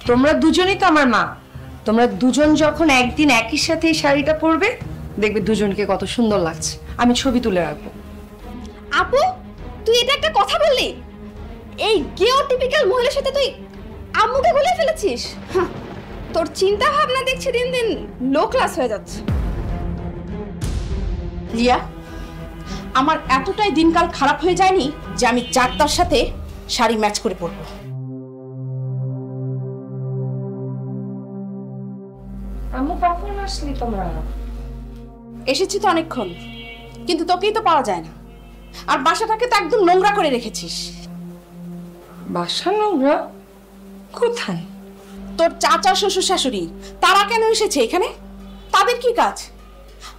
তোমরা দুজনই তো আমার মা। তোমরা দুজন যখন একদিন একই সাথে এই শাড়িটা পরবে, দেখবে দুজনকে কত সুন্দর লাগছে। আমি ছবি তুলে রাখবো। আপু, তুই এটা একটা কথা বললি? এই গেও টিপিক্যাল মহিলার সাথে তুই আম্মুকে গুলিয়ে ফেলেছিস? তোর চিন্তা ভাবনা দেখছি দিন দিন লো ক্লাস হয়ে যাচ্ছে। লিয়া, আমার এতটাই দিনকাল খারাপ হয়ে যায়নি যে আমি যার তার সাথে শাড়ি ম্যাচ করে পরবো। আম্মু কখন আসলি তোমরা? এসেছি তো অনেকক্ষণ, কিন্তু তোকেই তো পাওয়া যায় না। আর বাসাটাকে তো একদম নোংরা করে রেখেছিস। বাসা নোংরা? কোথায়? তোর চাচা শ্বশুর শাশুড়ি তারা কেন এসেছে এখানে? তাদের কি কাজ?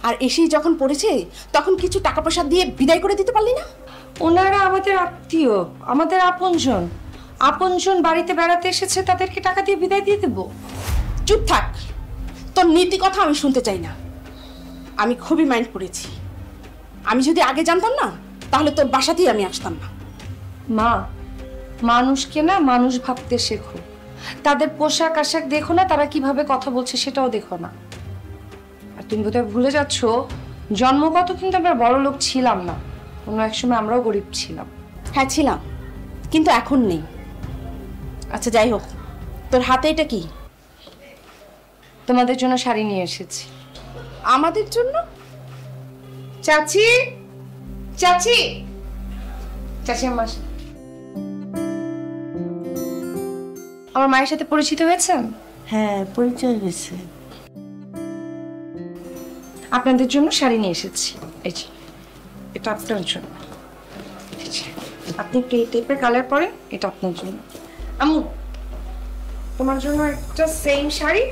আর এসেই যখন পড়েছে তখন কিছু টাকা পয়সা দিয়ে বিদায় করে দিতে পারলি না? ওনারা আমাদের আত্মীয়, আমাদের আপনজন। আপনজন বাড়িতে বেড়াতে এসেছে, তাদেরকে টাকা দিয়ে বিদায় দিয়ে দেবো? চুপ থাক, তোর নীতি কথা আমি শুনতে চাই না। আমি খুবই মাইন্ড করেছি। আমি যদি আগে জানতাম না, তাহলে তোর বাসাতেই আমি আসতাম না। মা, মানুষকে না মানুষ ভাবতে শেখো। তাদের পোশাক আশাক দেখো না, তারা কিভাবে কথা বলছে সেটাও দেখো না। আর তুমি বোধহয় ভুলে যাচ্ছ, জন্মগত কিন্তু আমরা বড় লোক ছিলাম না। অন্য এক সময় আমরাও গরিব ছিলাম। হ্যাঁ ছিলাম, কিন্তু এখন নেই। আচ্ছা যাই হোক, তোর হাতে এটা কি? তোমাদের জন্য শাড়ি নিয়ে এসেছি। আমাদের জন্য? চাচি, চাচি, চাচি আমার আমার মায়ের সাথে পরিচিত হয়েছেন? হ্যাঁ, পরিচয় হয়েছে। আপনাদের জন্য শাড়ি নিয়ে এসেছি। এই যে, এটা আপনার জন্য। আপনি একটু এই টাইপের কালার পরেন, এটা আপনার জন্য। আম্মু, তোমার জন্য একটা সেম শাড়ি,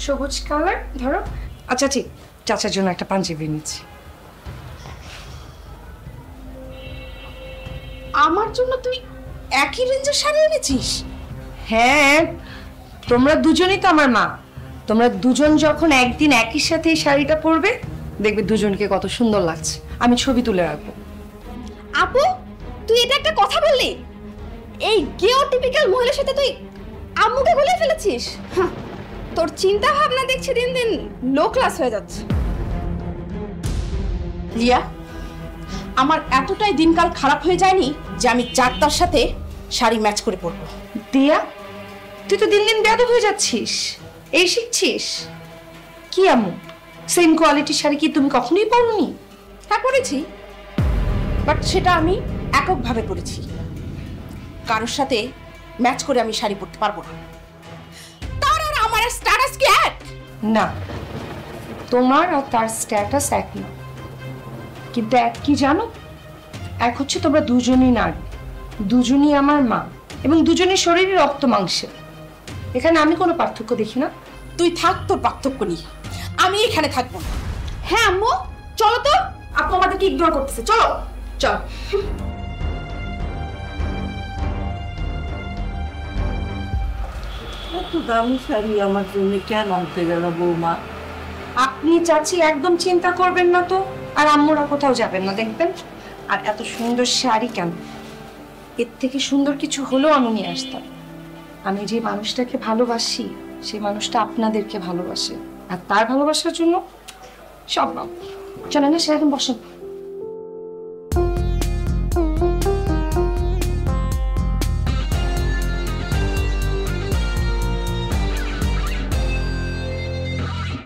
সবুজ কালার ধরো। আচ্ছা ঠিক, চাচার জন্য একটা পাঞ্জাবি নিচ্ছি। আমার জন্য তুই একই রেঞ্জের শাড়ি এনেছিস? হ্যাঁ, তোমরা দুজনই তো আমার মা। তোমরা দুজন যখন একদিন একই সাথে এই শাড়িটা পরবে, দেখবে দুজনকে কত সুন্দর লাগছে। আমি ছবি তুলে রাখবো। আপু, তুই এটা একটা কথা বললি? এই গেও টিপিক্যাল মহিলার সাথে তুই আম্মুকে গুলিয়ে ফেলেছিস? তোর চিন্তা ভাবনা দেখছি দিন দিন লো ক্লাস হয়ে যাচ্ছে। লিয়া, আমার এতটাই দিনকাল খারাপ হয়ে যায়নি যে আমি যার তার সাথে শাড়ি ম্যাচ করে পরবো। দিয়া, তুই তো দিন দিন বেয়াদব হয়ে যাচ্ছিস। এই শিখছিস কি আম্মু? সেম কোয়ালিটির শাড়ি কি তুমি কখনোই পরোনি? হ্যাঁ পরেছি, বাট সেটা আমি এককভাবে পরেছি। কারোর সাথে ম্যাচ করে আমি শাড়ি পরতে পারবো না। তার আর আমার স্ট্যাটাস কি এক? না, তোমার আর তার স্ট্যাটাস এক না, কিন্তু এক কি জানো? এক হচ্ছে তোমরা দুজনই নারী, দুজনই আমার মা, এবং দুজনের শরীরে রক্ত মাংসের। এখানে আমি কোনো পার্থক্য দেখি না। তুই থাক তোর পার্থক্য নিয়ে, আমি এখানে থাকবো না। হ্যাঁ আম্মু, চলো তো। আপু আমাদেরকে ইগনোর করতেছে, চলো চল। এত দামি শাড়ি আমার জন্য কেন আনতে গেল বৌমা? আপনি চাচি একদম চিন্তা করবেন না তো, আর আম্মুরা কোথাও যাবেন না, দেখবেন। আর এত সুন্দর শাড়ি কেন, এর থেকে সুন্দর কিছু হলেও আমি নিয়ে আসতাম। আমি যে মানুষটাকে ভালোবাসি, সেই মানুষটা আপনাদেরকে ভালোবাসে, আর তার ভালোবাসার জন্য সব চলেন না, সেরকম বসেন।